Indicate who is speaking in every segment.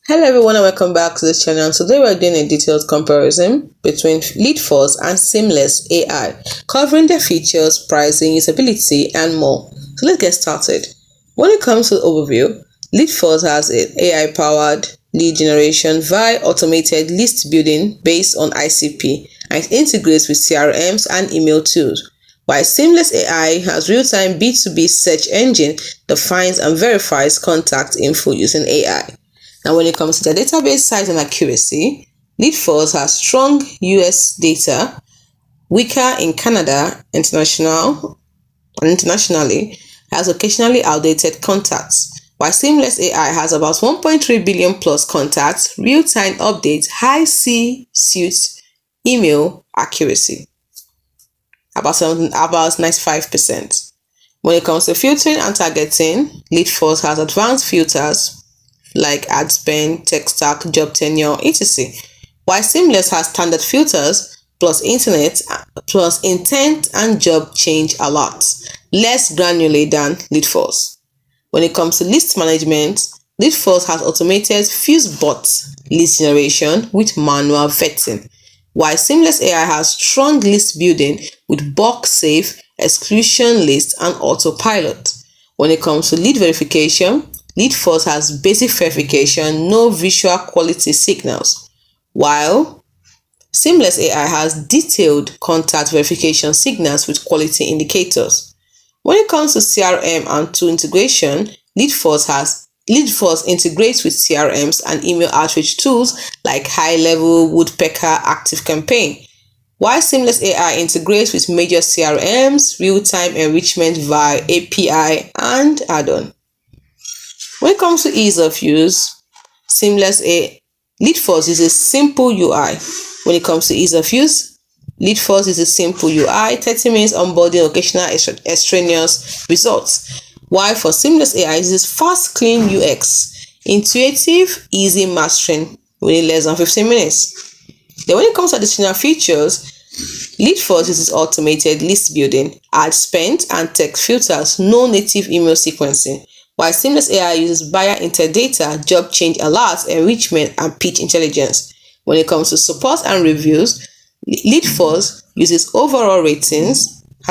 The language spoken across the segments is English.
Speaker 1: Hello everyone and welcome back to the channel. Today we're doing a detailed comparison between Leadfuze and Seamless AI, covering their features, pricing, usability and more. So let's get started. When it comes to the overview, Leadfuze has an AI-powered lead generation via automated list building based on ICP and it integrates with CRMs and email tools. While Seamless AI has real-time B2B search engine that finds and verifies contact info using AI. Now, when it comes to the database size and accuracy, Leadfuze has strong US data, weaker in Canada, internationally, has occasionally outdated contacts, while Seamless AI has about 1.3 billion plus contacts, real-time updates, high C-suite email accuracy, about 95%. When it comes to filtering and targeting, Leadfuze has advanced filters like ad spend, tech stack, job tenure, etc. While Seamless has standard filters plus intent and job change alerts, less granular than Leadfuze. When it comes to list management, Leadfuze has automated FuseBot list generation with manual vetting, while Seamless AI has strong list building with bulk save, exclusion list, and autopilot. When it comes to lead verification, Leadfuze has basic verification, no visual quality signals, while Seamless AI has detailed contact verification signals with quality indicators. When it comes to CRM and tool integration, Leadfuze integrates with CRMs and email outreach tools like High-Level, Woodpecker, ActiveCampaign, while Seamless AI integrates with major CRMs, real-time enrichment via API and add-on. When it comes to ease of use, Leadfuze uses simple UI. When it comes to ease of use, Leadfuze uses simple UI, 30 minutes onboarding, occasional extraneous results. While for Seamless AI, it uses fast, clean UX, intuitive, easy mastering within less than 15 minutes. Then when it comes to additional features, Leadfuze uses automated list building, ad spend, and text filters, no native email sequencing, while Seamless AI uses buyer interdata, job change alerts, enrichment, and pitch intelligence. When it comes to support and reviews, Leadfuze has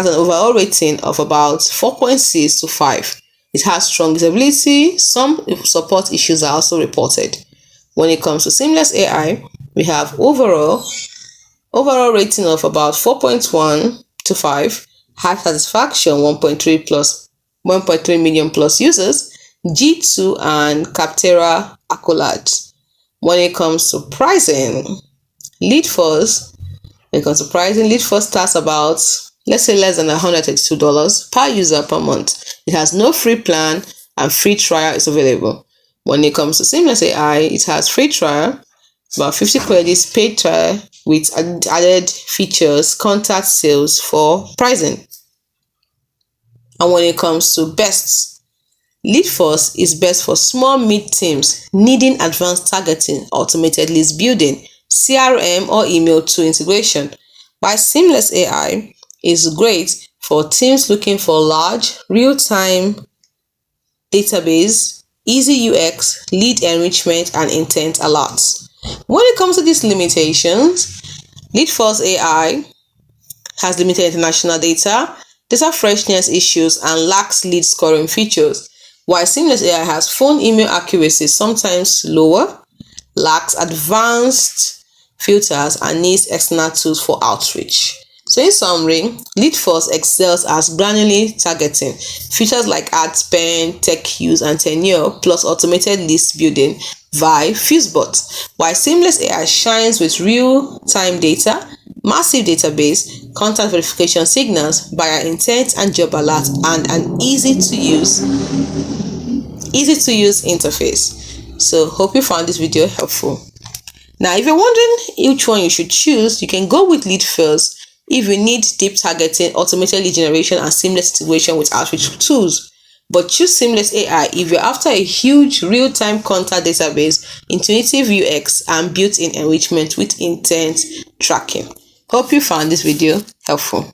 Speaker 1: an overall rating of about 4.6 to 5. It has strong usability. Some support issues are also reported. When it comes to Seamless AI, we have overall rating of about 4.1 to 5, high satisfaction 1.3 million plus users, G2 and Capterra accolades. When it comes to pricing, Leadfuze starts about, let's say, less than $132 per user per month. It has no free plan and free trial is available. When it comes to Seamless AI, it has free trial, about 50 credits, paid trial with added features, contact sales for pricing. And when it comes to best, Leadfuze is best for small mid teams needing advanced targeting, automated list building, CRM or email tool integration, while Seamless AI is great for teams looking for large, real-time database, easy UX, lead enrichment, and intent alerts. When it comes to these limitations, Leadfuze AI has limited international data freshness issues, and lacks lead scoring features, while Seamless AI has phone email accuracy sometimes lower, lacks advanced filters, and needs external tools for outreach. So in summary, Leadfuze excels as granular targeting, features like ad spend, tech use, and tenure, plus automated list building via FuseBot, while Seamless AI shines with real-time data, massive database, contact verification signals, buyer intent and job alert, and an easy to use interface. So hope you found this video helpful. Now, if you're wondering which one you should choose, you can go with Leadfuze if you need deep targeting, automated lead generation, and seamless integration with outreach tools. But choose Seamless AI if you're after a huge real-time contact database, intuitive UX, and built-in enrichment with intent tracking. Hope you found this video helpful.